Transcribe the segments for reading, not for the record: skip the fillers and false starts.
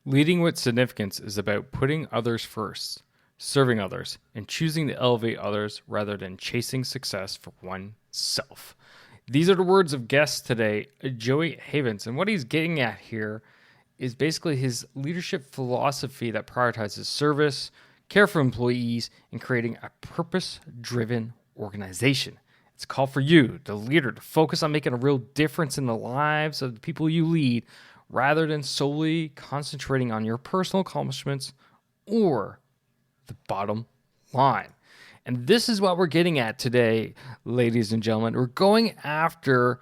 Leading with significance is about putting others first, serving others, and choosing to elevate others rather than chasing success for oneself. These are the words of guest today, Joey Havens. And what he's getting at here is basically his leadership philosophy that prioritizes service, care for employees, and creating a purpose-driven organization. It's a call for you, the leader, to focus on making a real difference in the lives of the people you lead rather than solely concentrating on your personal accomplishments or the bottom line. And this is what we're getting at today, ladies and gentlemen. We're going after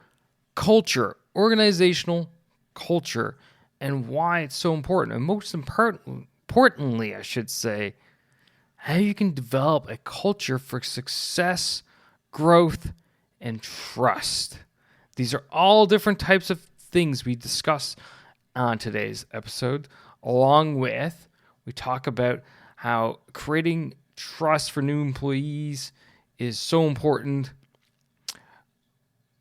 culture, organizational culture, and why it's so important. And most importantly, I should say, how you can develop a culture for success, growth, and trust. These are all different types of things we discuss on today's episode, along with we talk about how creating trust for new employees is so important,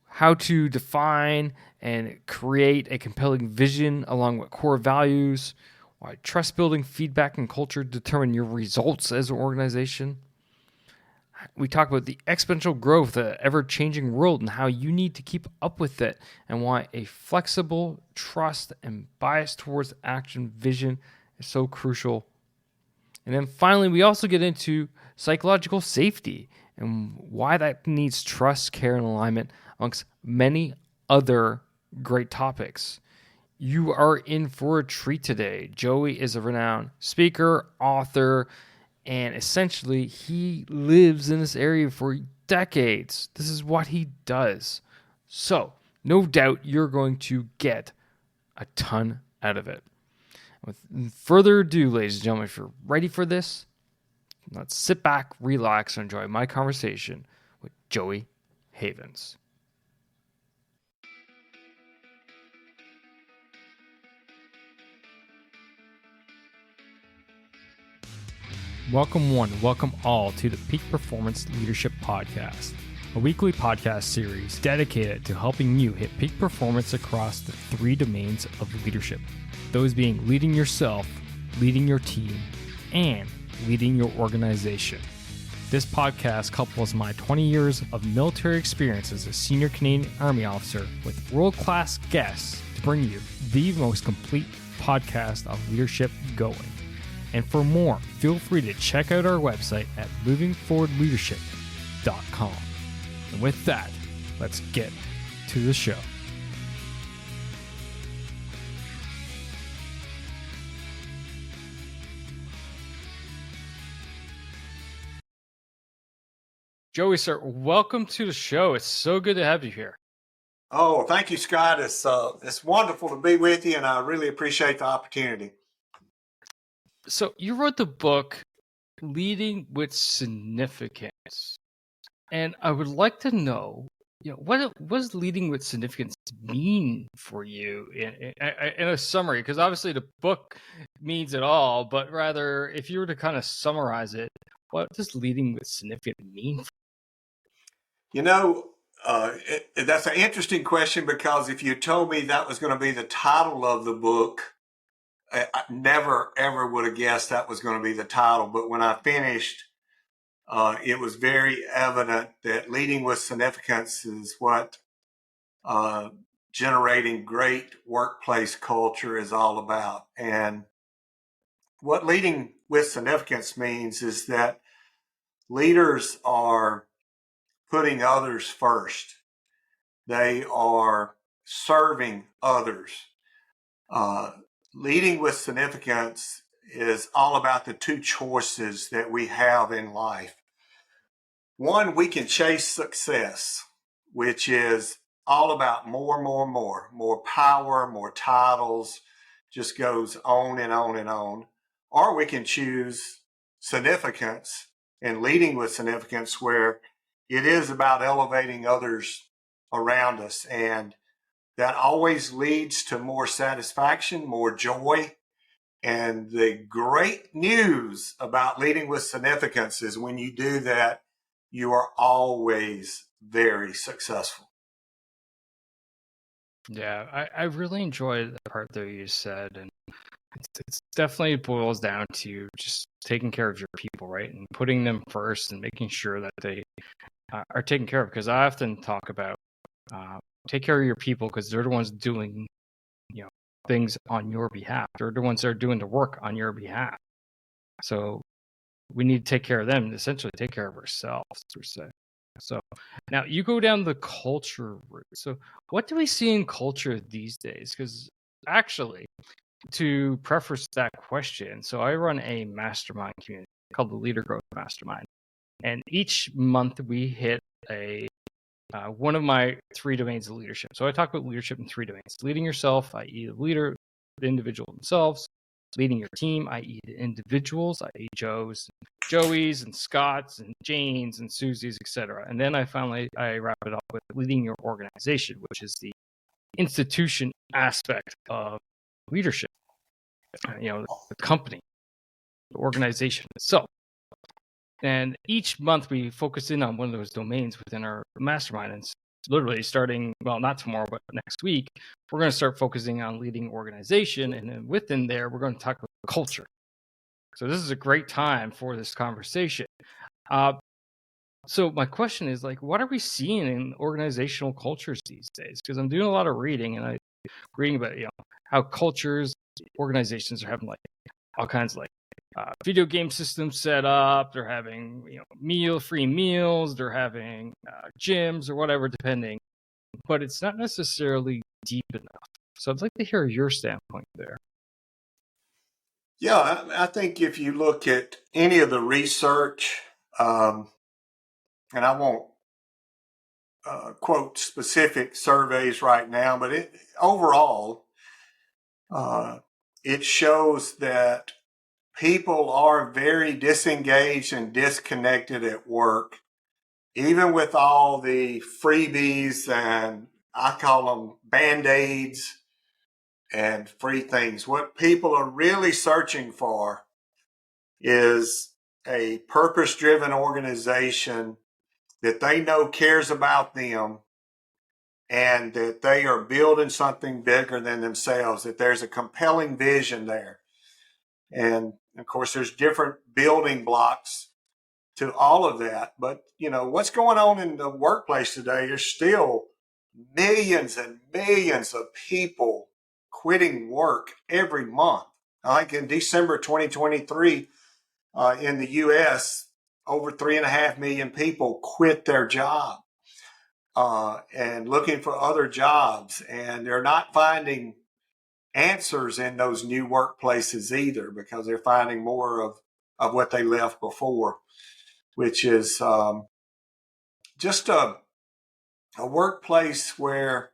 how to define and create a compelling vision along with core values, why trust building, feedback, and culture determine your results as an organization. We talk about the exponential growth, the ever-changing world, and how you need to keep up with it, and why a flexible trust and bias towards action vision is so crucial. And then finally, we also get into psychological safety and why that needs trust, care, and alignment, amongst many other great topics. You are in for a treat today. Joey is a renowned speaker, author, and essentially, he lives in this area for decades. This is what he does. So, no doubt you're going to get a ton out of it. With further ado, ladies and gentlemen, if you're ready for this, let's sit back, relax, and enjoy my conversation with Joey Havens. Welcome one, welcome all to the Peak Performance Leadership Podcast, a weekly podcast series dedicated to helping you hit peak performance across the three domains of leadership. Those being leading yourself, leading your team, and leading your organization. This podcast couples my 20 years of military experience as a senior Canadian Army officer with world-class guests to bring you the most complete podcast of leadership going. And for more, feel free to check out our website at movingforwardleadership.com. And with that, let's get to the show. Joey, sir, welcome to the show. It's so good to have you here. Oh, thank you, Scott. It's wonderful to be with you, and I really appreciate the opportunity. So you wrote the book Leading with Significance, and I would like to know, what does leading with significance mean for you in a summary? Because obviously the book means it all, but rather, if you were to kind of summarize it, what does leading with significance mean? That's an interesting question, because if you told me that was going to be the title of the book, I never, ever would have guessed that was going to be the title. But when I finished, it was very evident that leading with significance is what generating great workplace culture is all about. And what leading with significance means is that leaders are putting others first. They are serving others. Leading with significance is all about the two choices that we have in life. One, we can chase success, which is all about more power, more titles, just goes on and on and on. Or we can choose significance and leading with significance, where it is about elevating others around us. And that always leads to more satisfaction, more joy. And the great news about leading with significance is when you do that, you are always very successful. Yeah, I really enjoyed the part that you said, and It's definitely boils down to just taking care of your people, right? And putting them first and making sure that they are taken care of. Because I often talk about take care of your people because they're the ones doing, things on your behalf. They're the ones that are doing the work on your behalf. So we need to take care of them and essentially take care of ourselves, per se. So now you go down the culture route. So what do we see in culture these days? Because actually, to preface that question, so I run a mastermind community called the Leader Growth Mastermind, and each month we hit a one of my 3 domains of leadership. So I talk about leadership in 3 domains: leading yourself, i.e., the leader, the individual themselves; leading your team, i.e., the individuals, i.e., Joes, Joeys, and Scotts, and Janes, and Susies, etc. And then I wrap it up with leading your organization, which is the institution aspect of leadership. The company, the organization itself. And each month we focus in on one of those domains within our mastermind. And literally starting, well, not tomorrow, but next week, we're going to start focusing on leading organization. And then within there, we're going to talk about culture. So this is a great time for this conversation. So my question is, like, what are we seeing in organizational cultures these days? Because I'm doing a lot of reading, and I'm reading about, how cultures, organizations are having like all kinds of like video game systems set up. They're having free meals. They're having gyms or whatever, depending. But it's not necessarily deep enough. So I'd like to hear your standpoint there. Yeah, I think if you look at any of the research, and I won't quote specific surveys right now, but overall, it shows that people are very disengaged and disconnected at work, even with all the freebies and I call them band-aids and free things. What people are really searching for is a purpose-driven organization that they know cares about them and that they are building something bigger than themselves, that there's a compelling vision there. And of course, there's different building blocks to all of that. But, what's going on in the workplace today, there's still millions and millions of people quitting work every month. I think in December 2023, in the U.S., over 3.5 million people quit their job and looking for other jobs. And they're not finding answers in those new workplaces either, because they're finding more of what they left before, which is just a workplace where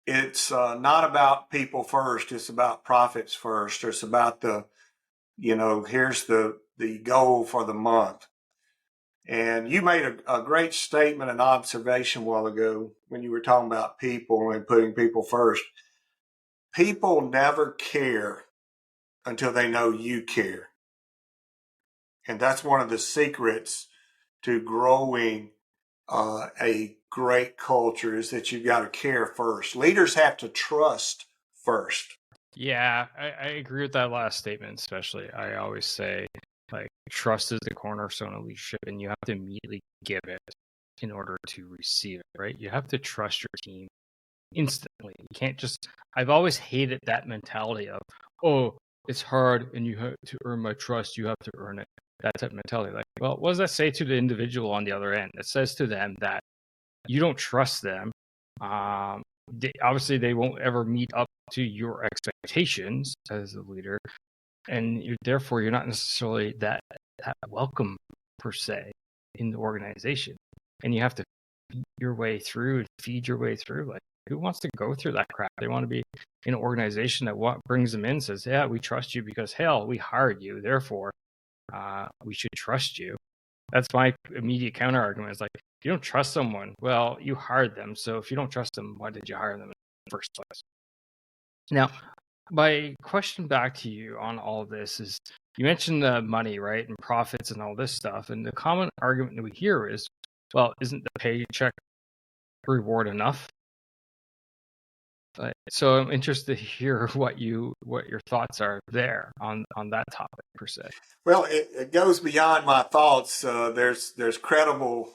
it's not about people first. It's about profits first. It's about here's the goal for the month. And you made a great statement, an observation a while ago when you were talking about people and putting people first. People never care until they know you care. And that's one of the secrets to growing a great culture, is that you've got to care first. Leaders have to trust first. Yeah, I agree with that last statement, especially. I always say, like, trust is the cornerstone of leadership, and you have to immediately give it in order to receive it, right? You have to trust your team instantly. You can't just, I've always hated that mentality of, oh, it's hard and you have to earn my trust, you have to earn it. That type of mentality. Like, well, what does that say to the individual on the other end? It says to them that you don't trust them. Obviously, they won't ever meet up to your expectations as a leader, and therefore you're not necessarily that welcome per se in the organization, and you have to feed your way through. Like, who wants to go through that crap? They want to be in an organization that what brings them in, says, yeah, we trust you because, hell, we hired you, therefore we should trust you. That's my immediate counter argument. It's like, if you don't trust someone, well, you hired them. So if you don't trust them, why did you hire them in the first place? Now, my question back to you on all of this is, you mentioned the money, right, and profits and all this stuff. And the common argument that we hear is, well, isn't the paycheck reward enough? So I'm interested to hear what your thoughts are there on that topic per se. Well, it goes beyond my thoughts. There's credible,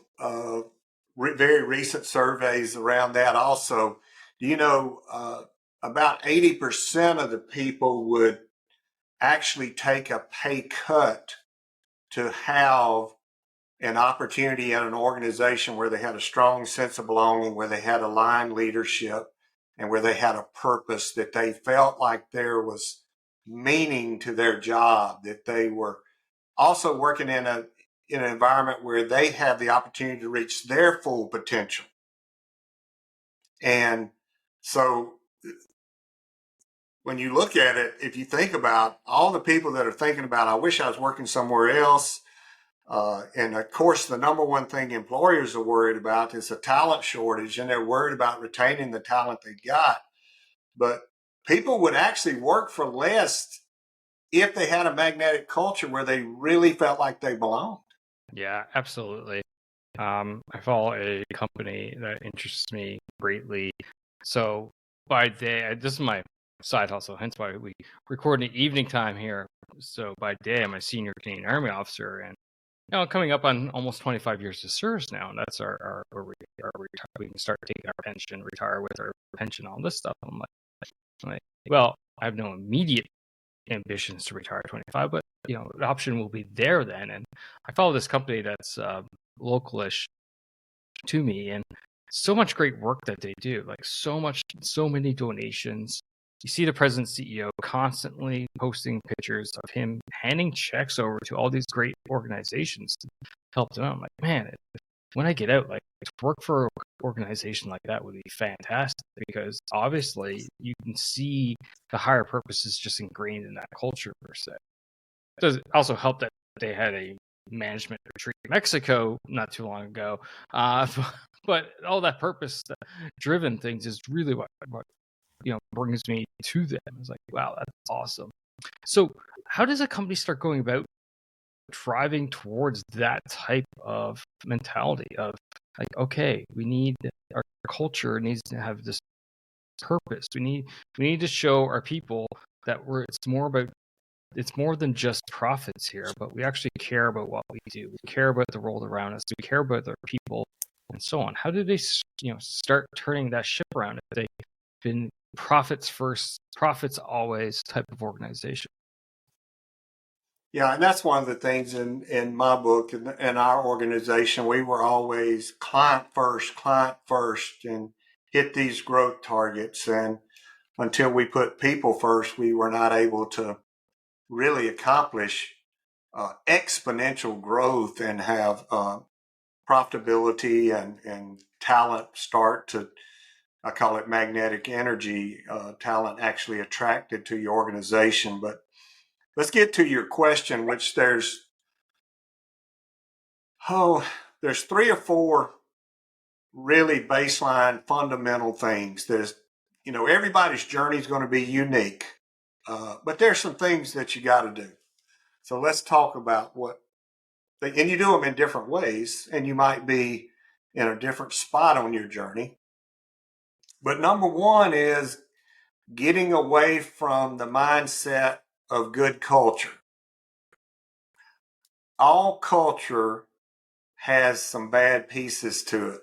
very recent surveys around that. Also, do you know about 80% of the people would actually take a pay cut to have an opportunity in an organization where they had a strong sense of belonging, where they had aligned leadership, and where they had a purpose, that they felt like there was meaning to their job, that they were also working in an environment where they have the opportunity to reach their full potential. And so when you look at it, if you think about all the people that are thinking about, I wish I was working somewhere else. And of course, the number one thing employers are worried about is a talent shortage, and they're worried about retaining the talent they got. But people would actually work for less if they had a magnetic culture where they really felt like they belonged. Yeah, absolutely. I follow a company that interests me greatly. So by day, this is my side hustle, hence why we record in the evening time here. So by day, I'm a senior Canadian Army officer, and coming up on almost 25 years of service now, and that's our we can start taking our pension, retire with our pension, all this stuff. I'm like, well, I have no immediate ambitions to retire at 25, but the option will be there then. And I follow this company that's localish to me, and so much great work that they do, like so many donations. You see the president CEO constantly posting pictures of him handing checks over to all these great organizations to help them out. I'm like, man, when I get out, like, to work for an organization like that would be fantastic, because obviously you can see the higher purpose is just ingrained in that culture per se. It does also help that they had a management retreat in Mexico not too long ago. But all that purpose driven things is really what brings me to them. It's like, wow, that's awesome. So how does a company start going about driving towards that type of mentality of, like, okay, our culture needs to have this purpose. We need to show our people that it's more than just profits here, but we actually care about what we do. We care about the world around us. We care about their people, and so on. How do they, start turning that ship around if they've been profits first, profits always type of organization? Yeah, and that's one of the things in my book and in our organization. We were always client first, and hit these growth targets. And until we put people first, we were not able to really accomplish exponential growth and have profitability and talent start to, I call it magnetic energy, talent actually attracted to your organization. But let's get to your question, which there's three or four really baseline fundamental things. There's, everybody's journey is going to be unique, but there's some things that you got to do. So let's talk about and you do them in different ways, and you might be in a different spot on your journey. But number one is getting away from the mindset of good culture. All culture has some bad pieces to it.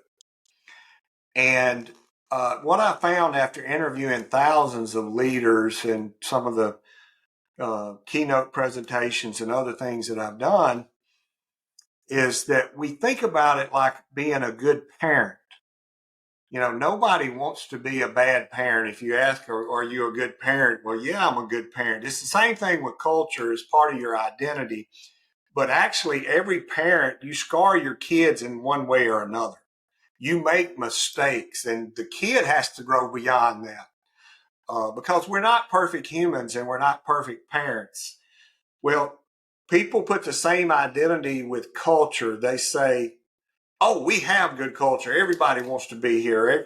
And what I found after interviewing thousands of leaders and some of the keynote presentations and other things that I've done is that we think about it like being a good parent. Nobody wants to be a bad parent. If you ask, are you a good parent? Well, yeah, I'm a good parent. It's the same thing with culture as part of your identity. But actually, every parent, you scar your kids in one way or another. You make mistakes, and the kid has to grow beyond that because we're not perfect humans and we're not perfect parents. Well, people put the same identity with culture. They say, oh, we have good culture. Everybody wants to be here.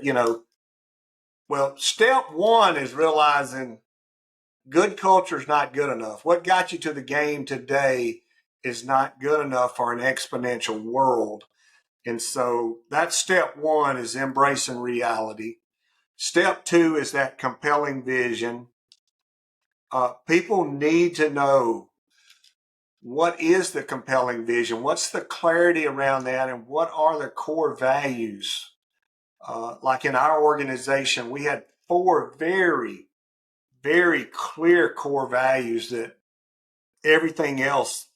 Well, step one is realizing good culture is not good enough. What got you to the game today is not good enough for an exponential world. And so that's step one, is embracing reality. Step two is that compelling vision. People need to know what is the compelling vision, what's the clarity around that, and what are the core values. Like in our organization, we had 4 very, very clear core values that everything else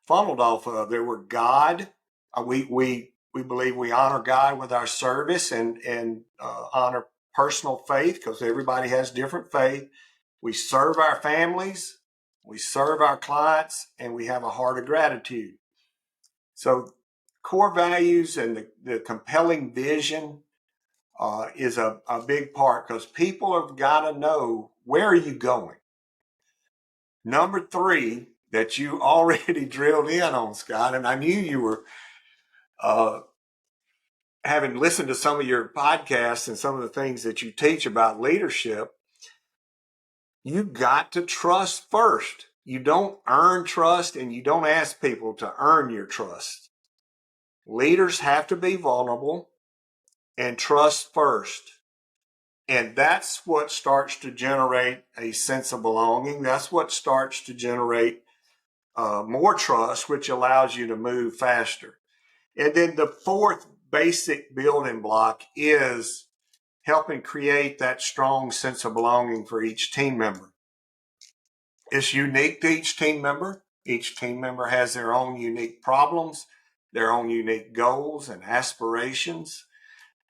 funneled off of. There were God. We believe we honor God with our service and honor personal faith, because everybody has different faith. We serve our families, we serve our clients, and we have a heart of gratitude. So core values and the compelling vision is a big part, because people have got to know, where are you going? Number 3 that you already drilled in on, Scott, and I knew you were, having listened to some of your podcasts and some of the things that you teach about leadership, you got to trust first. You don't earn trust, and you don't ask people to earn your trust. Leaders have to be vulnerable and trust first. And that's what starts to generate a sense of belonging. That's what starts to generate more trust, which allows you to move faster. And then the 4th basic building block is helping create that strong sense of belonging for each team member. It's unique to each team member. Each team member has their own unique problems, their own unique goals and aspirations.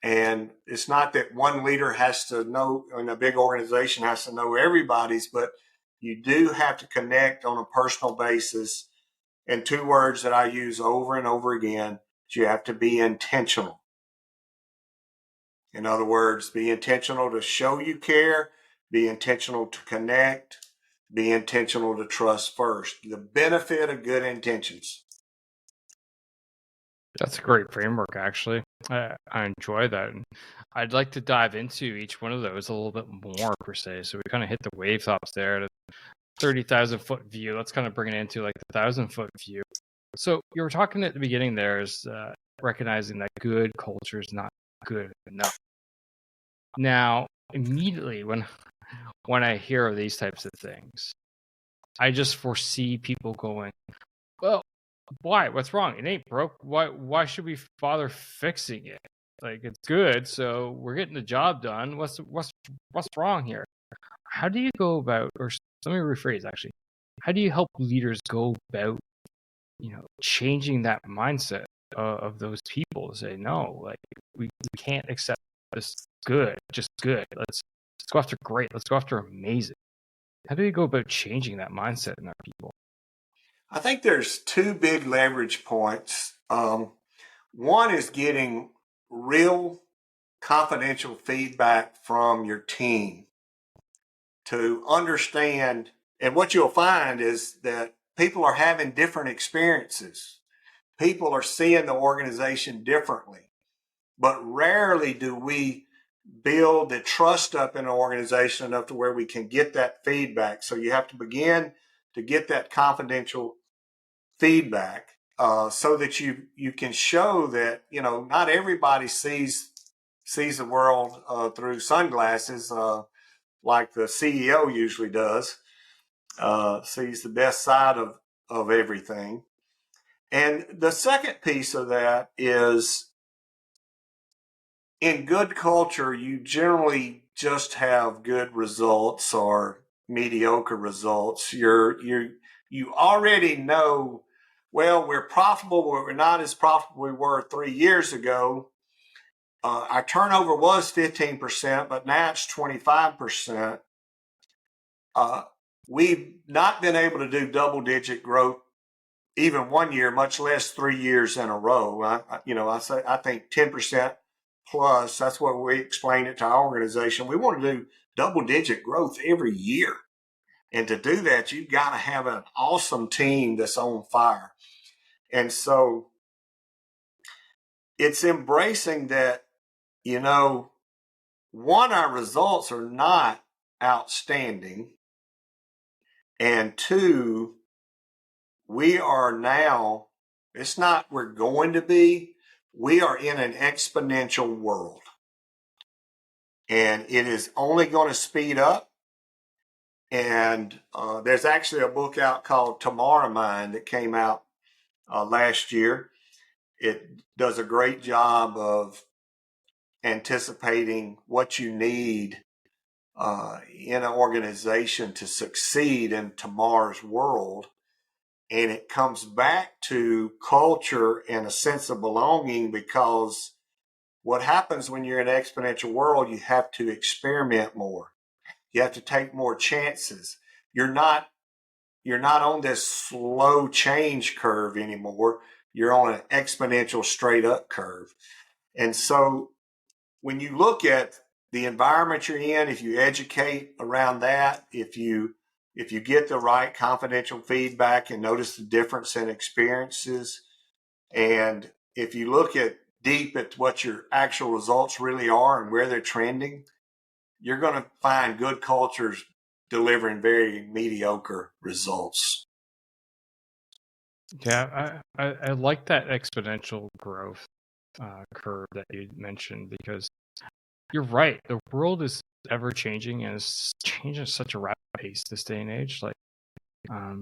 And it's not that one leader has to know, in a big organization, has to know everybody's, but you do have to connect on a personal basis. And 2 words that I use over and over again, you have to be intentional. In other words, be intentional to show you care, be intentional to connect, be intentional to trust first. The benefit of good intentions. That's a great framework, actually. I enjoy that. And I'd like to dive into each one of those a little bit more, per se. So we kind of hit the wave tops there at a 30,000 foot view. Let's kind of bring it into like the 1,000 foot view. So you were talking at the beginning there is recognizing that good culture is not good enough. Now, immediately when I hear of these types of things, I just foresee people going, well, why? What's wrong? It ain't broke. Why should we bother fixing it? Like, it's good, so we're getting the job done. What's wrong here? How do you go about, or let me rephrase actually, how do you help leaders go about, changing that mindset of those people to say, no, like we can't accept this just good. Let's go after great. Let's go after amazing. How do you go about changing that mindset in our people? I think there's 2 big leverage points. One is getting real confidential feedback from your team to understand. And what you'll find is that people are having different experiences. People are seeing the organization differently, but rarely do we build the trust up in an organization enough to where we can get that feedback. So you have to begin to get that confidential feedback, so that you can show that, not everybody sees the world through sunglasses, like the CEO usually does. Sees the best side of everything. And the second piece of that is, in good culture, you generally just have good results or mediocre results. You already know, well, we're profitable, but we're not as profitable we were 3 years ago. Our turnover was 15%, but now it's 25%. We've not been able to do double-digit growth even 1 year, much less 3 years in a row. I think 10% plus. That's what we explain it to our organization. We want to do double-digit growth every year. And to do that, you've got to have an awesome team that's on fire. And so it's embracing that, one, our results are not outstanding. And 2, we are now, it's not we're going to be, we are in an exponential world. and it is only going to speed up. And there's actually a book out called Tomorrow Mind that came out last year. It does a great job of anticipating what you need in an organization to succeed in tomorrow's world. And it comes back to culture and a sense of belonging, because what happens when you're in an exponential world, you have to experiment more. You have to take more chances. You're not on this slow change curve anymore. You're on an exponential straight up curve. And so when you look at the environment you're in, if you educate around that, if you get the right confidential feedback and notice the difference in experiences, and if you look at deep at what your actual results really are and where they're trending, you're going to find good cultures delivering very mediocre results. Yeah, I like that exponential growth curve that you mentioned, because you're right. The world is ever changing, and it's changing at such a rapid pace this day and age. Like, I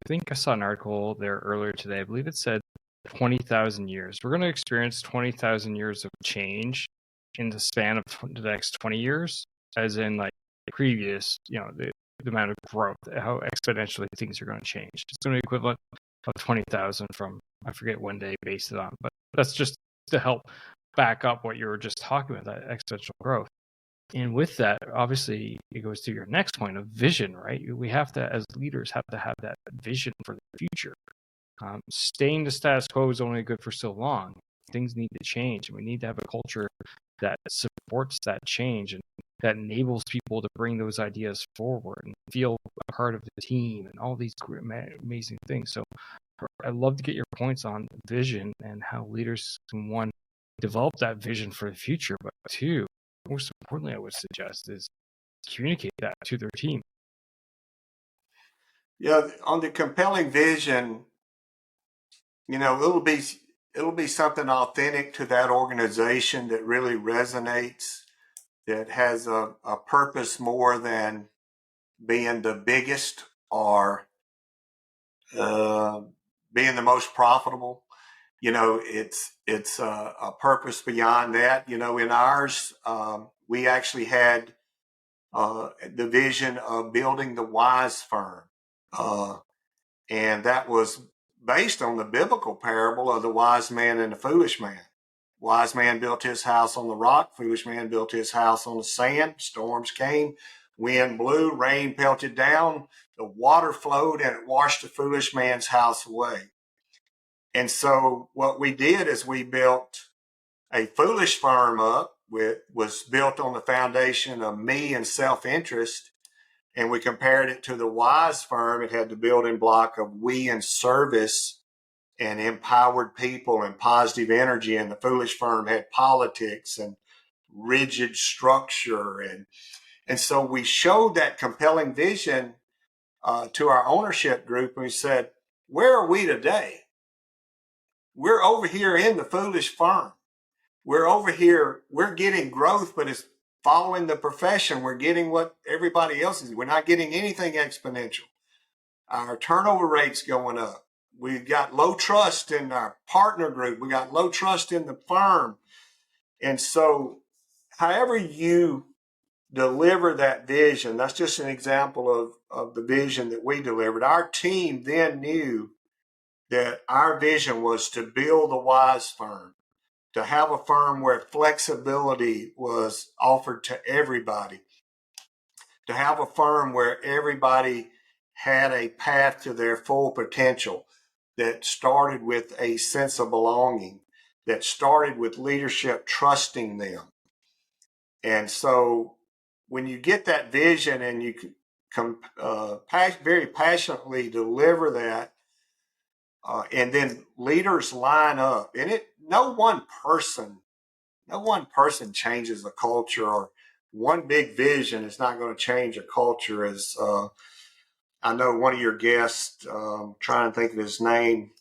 think I saw an article there earlier today. I believe it said 20,000 years. We're going to experience 20,000 years of change in the span of the next 20 years, as in like previous, the amount of growth, how exponentially things are going to change. It's going to be equivalent of 20,000 from, I forget when they based it on, but that's just to help back up what you were just talking about, that exponential growth. And with that, obviously, it goes to your next point of vision, right? We have to, as leaders, have to have that vision for the future. Staying the status quo is only good for so long. Things need to change, and we need to have a culture that supports that change and that enables people to bring those ideas forward and feel a part of the team and all these amazing things. So I'd love to get your points on vision and how leaders can, one, develop that vision for the future, but two, most importantly, I would suggest is communicate that to their team. Yeah, on the compelling vision, it'll be something authentic to that organization that really resonates, that has a purpose more than being the biggest or being the most profitable. It's a purpose beyond that. In ours, we actually had the vision of building the wise firm. And that was based on the biblical parable of the wise man and the foolish man. Wise man built his house on the rock. Foolish man built his house on the sand. Storms came, wind blew, rain pelted down, the water flowed, and it washed the foolish man's house away. And so what we did is we built a foolish firm up, was built on the foundation of me and self-interest. And we compared it to the wise firm. It had the building block of we and service and empowered people and positive energy. And the foolish firm had politics and rigid structure. And so we showed that compelling vision to our ownership group. And we said, where are we today? We're over here in the foolish firm. We're over here. We're getting growth, but it's following the profession. We're getting what everybody else is. We're not getting anything exponential. Our turnover rate's going up. We've got low trust in our partner group. We got low trust in the firm. And so however you deliver that vision, that's just an example of the vision that we delivered. Our team then knew that our vision was to build a wise firm, to have a firm where flexibility was offered to everybody, to have a firm where everybody had a path to their full potential, that started with a sense of belonging, that started with leadership trusting them. And so when you get that vision and you very passionately deliver that, and then leaders line up, and no one person changes a culture, or one big vision is not going to change a culture. As I know one of your guests, trying to think of his name,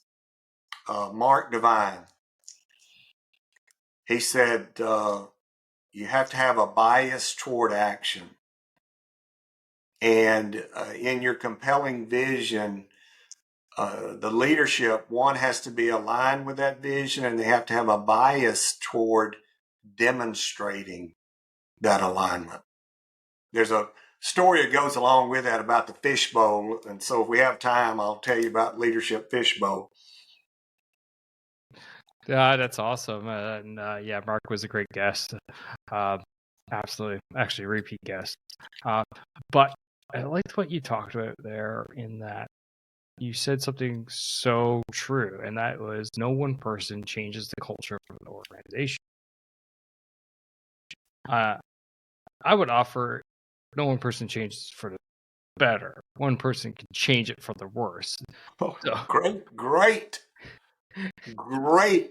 Mark Devine, he said, you have to have a bias toward action. And in your compelling vision, the leadership, one, has to be aligned with that vision, and they have to have a bias toward demonstrating that alignment. There's a story that goes along with that about the fishbowl. And so if we have time, I'll tell you about leadership fishbowl. Yeah, that's awesome. And yeah, Mark was a great guest. Absolutely. Actually, repeat guest. But I liked what you talked about there in that you said something so true, and that was no one person changes the culture of an organization. I would offer no one person changes for the better. One person can change it for the worse. Oh, so, great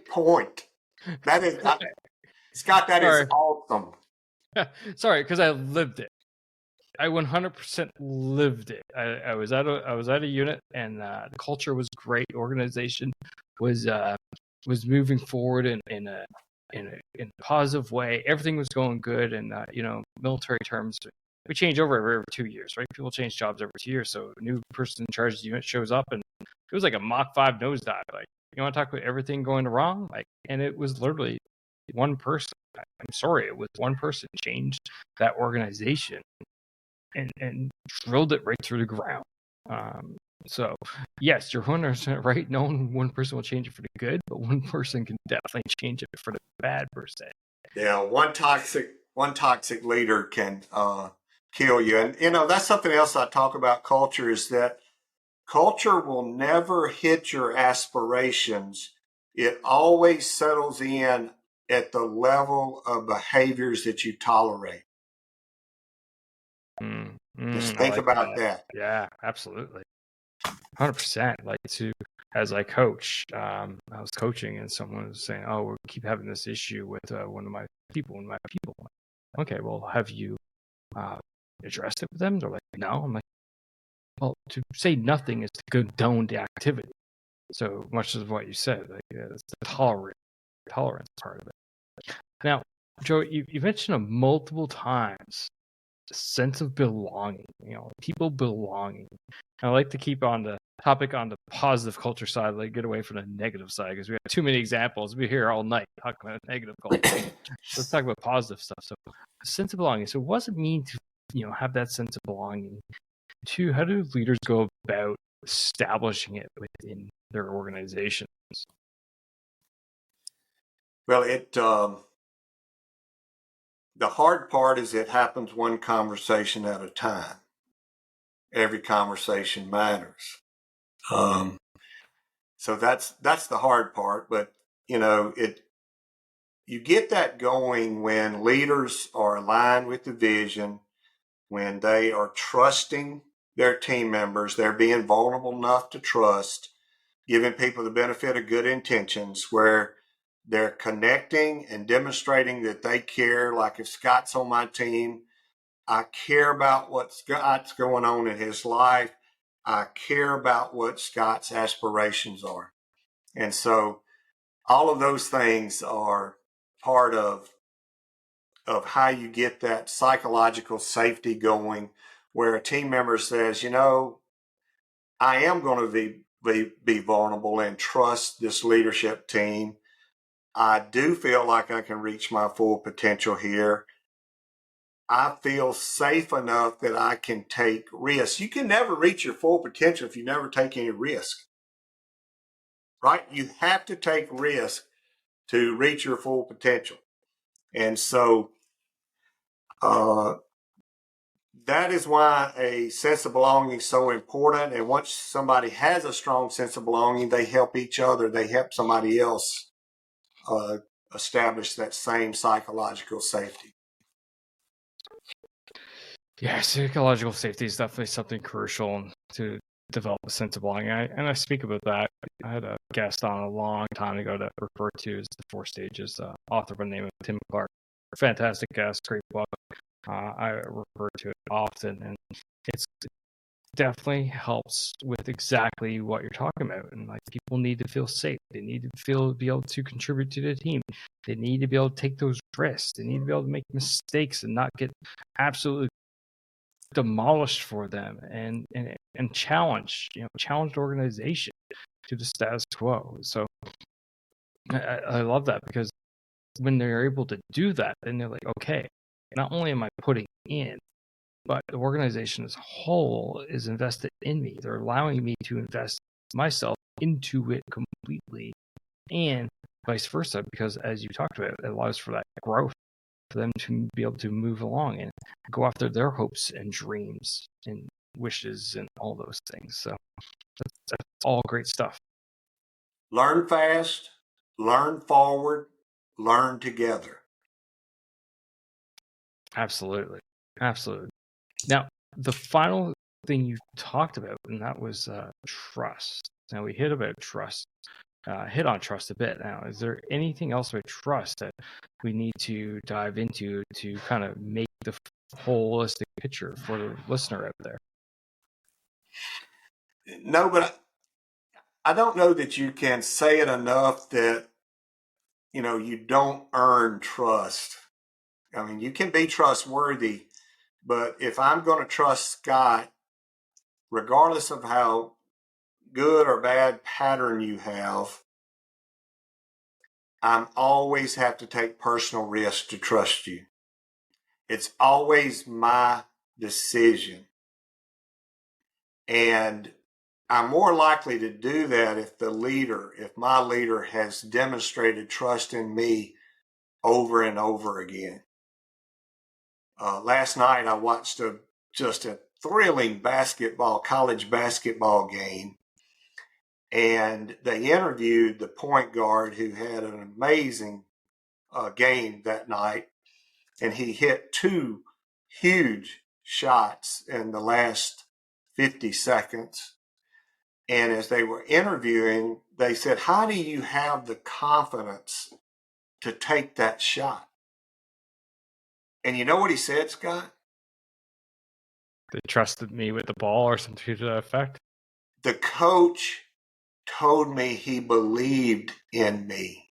point. That is, Scott, that is awesome. Sorry, because I lived it. I 100% lived it. I was at a unit, and the culture was great. Organization was moving forward in a positive way. Everything was going good, and military terms, we change over every 2 years, right? People change jobs every 2 years, so a new person in charge of the unit shows up, and it was like a Mach 5 nosedive. Like, you want to talk about everything going wrong? Like, and it was literally one person. I'm sorry, it was one person changed that organization and drilled it right through the ground. So yes, you're 100% right. No one person will change it for the good, but one person can definitely change it for the bad, per se. Yeah, one toxic leader can kill you. And that's something else I talk about culture, is that culture will never hit your aspirations. It always settles in at the level of behaviors that you tolerate. Just think about that. Yeah, absolutely. 100%. Like, as I coach, I was coaching, and someone was saying, "Oh, we keep having this issue with one of my people." Okay, well, have you addressed it with them? They're like, "No." I'm like, well, to say nothing is to condone the activity. So much of what you said, like, it's the tolerance part of it. Now, Joe, you mentioned multiple times the sense of belonging. People belonging. And I like to keep on the topic on the positive culture side, like get away from the negative side, because we have too many examples. We're here all night talking about negative culture. Let's talk about positive stuff. So, a sense of belonging. So, what does it mean to have that sense of belonging? Two, how do leaders go about establishing it within their organizations? Well, the hard part is it happens one conversation at a time. Every conversation matters. So that's the hard part. But you get that going when leaders are aligned with the vision, when they are trusting their team members, they're being vulnerable enough to trust, giving people the benefit of good intentions, where they're connecting and demonstrating that they care. Like, if Scott's on my team, I care about what Scott's going on in his life. I care about what Scott's aspirations are. And so all of those things are part of how you get that psychological safety going, where a team member says, I am going to be vulnerable and trust this leadership team. I do feel like I can reach my full potential here. I feel safe enough that I can take risks. You can never reach your full potential if you never take any risk, right? You have to take risk to reach your full potential. And so that is why a sense of belonging is so important. And once somebody has a strong sense of belonging, they help each other. They help somebody else establish that same psychological safety. Yeah, psychological safety is definitely something crucial to develop a sense of belonging. I speak about that. I had a guest on a long time ago that referred to as the 4 stages, author by the name of Tim Clark. Fantastic guest, great book. I refer to it often, and it's definitely helps with exactly what you're talking about. And like, people need to feel safe. They need to be able to contribute to the team. They need to be able to take those risks. They need to be able to make mistakes and not get absolutely demolished for them, and challenge the organization to the status quo. So I love that, because when they're able to do that, then they're like, okay, not only am I putting in, but the organization as a whole is invested in me. They're allowing me to invest myself into it completely, and vice versa, because as you talked about, it allows for that growth, for them to be able to move along and go after their hopes and dreams and wishes and all those things. So that's all great stuff. Learn fast, learn forward, learn together. Absolutely. Absolutely. Now, the final thing you talked about, and that was trust. Now, we hit on trust a bit. Now, is there anything else about trust that we need to dive into to kind of make the holistic picture for the listener out there? No, but I don't know that you can say it enough that, you don't earn trust. I mean, you can be trustworthy, but if I'm going to trust Scott, regardless of how good or bad pattern you have, I'm always have to take personal risk to trust you. It's always my decision. And I'm more likely to do that if my leader has demonstrated trust in me over and over again. Last night I watched just a thrilling college basketball game, and they interviewed the point guard who had an amazing game that night, and he hit two huge shots in the last 50 seconds. And as they were interviewing, they said, "How do you have the confidence to take that shot?" And you know what he said, Scott? They trusted me with the ball, or something to that effect. The coach told me he believed in me.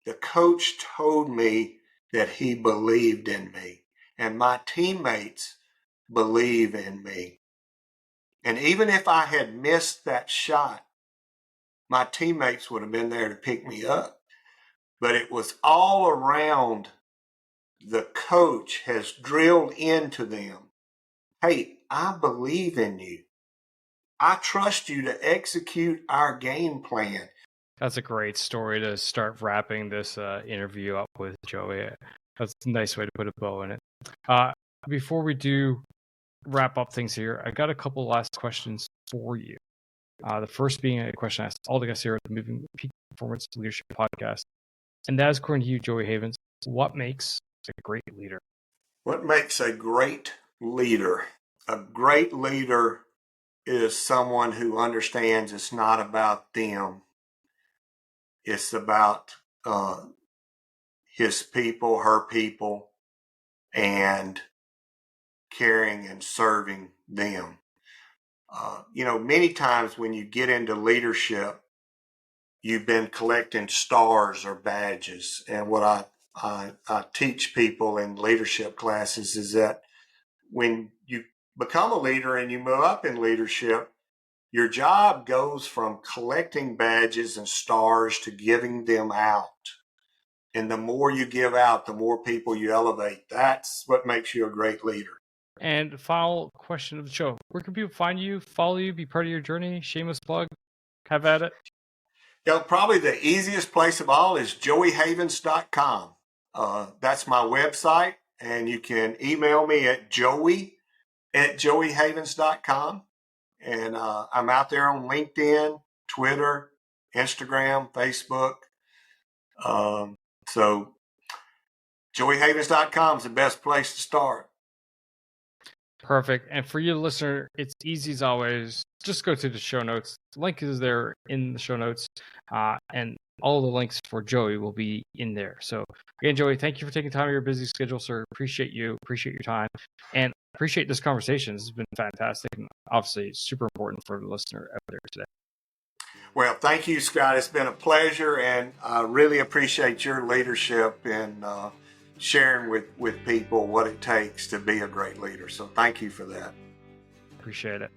The coach told me that he believed in me, and my teammates believe in me. And even if I had missed that shot, my teammates would have been there to pick me up. But it was all around. The coach has drilled into them, hey, I believe in you. I trust you to execute our game plan. That's a great story to start wrapping this interview up with, Joey. That's a nice way to put a bow in it. Before we do wrap up things here, I got a couple last questions for you. The first being a question I asked all the guests here at the Moving Peak Performance Leadership Podcast. And that is, according to you, Joey Havens, what makes a great leader? What makes a great leader? A great leader is someone who understands it's not about them. It's about his people, her people, and caring and serving them. Many times when you get into leadership, you've been collecting stars or badges. And what I teach people in leadership classes is that when you become a leader and you move up in leadership, your job goes from collecting badges and stars to giving them out. And the more you give out, the more people you elevate. That's what makes you a great leader. And final question of the show. Where can people find you, follow you, be part of your journey? Shameless plug. Have at it. Probably the easiest place of all is joeyhavens.com. That's my website. And you can email me at joey@joeyhavens.com. And I'm out there on LinkedIn, Twitter, Instagram, Facebook. So joeyhavens.com is the best place to start. Perfect. And for you, listener, it's easy as always. Just go to the show notes. The link is there in the show notes. And all the links for Joey will be in there. So again, Joey, thank you for taking time out of your busy schedule, sir. Appreciate you. Appreciate your time. And appreciate this conversation. This has been fantastic and obviously super important for the listener out there today. Well, thank you, Scott. It's been a pleasure, and I really appreciate your leadership in sharing with people what it takes to be a great leader. So thank you for that. Appreciate it.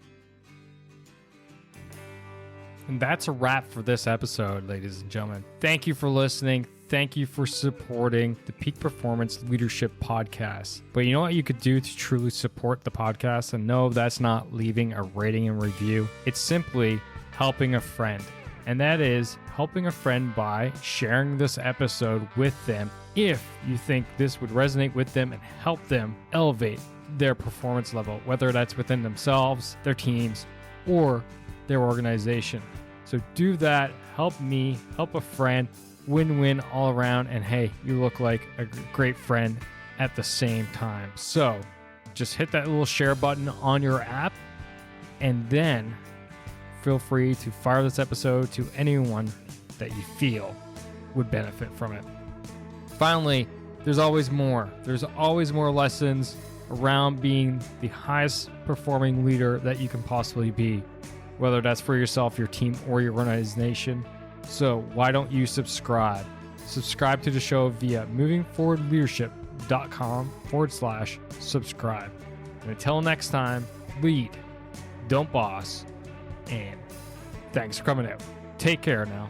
And that's a wrap for this episode, ladies and gentlemen. Thank you for listening. Thank you for supporting the Peak Performance Leadership Podcast. But you know what you could do to truly support the podcast? And no, that's not leaving a rating and review. It's simply helping a friend. And that is helping a friend by sharing this episode with them if you think this would resonate with them and help them elevate their performance level, whether that's within themselves, their teams, or their organization. So do that, help me, help a friend, win-win all around. And hey, you look like a great friend at the same time. So just hit that little share button on your app, and then feel free to fire this episode to anyone that you feel would benefit from it. Finally, there's always more. There's always more lessons around being the highest performing leader that you can possibly be, whether that's for yourself, your team, or your organization. So why don't you subscribe? Subscribe to the show via movingforwardleadership.com/subscribe. And until next time, lead, don't boss, and thanks for coming out. Take care now.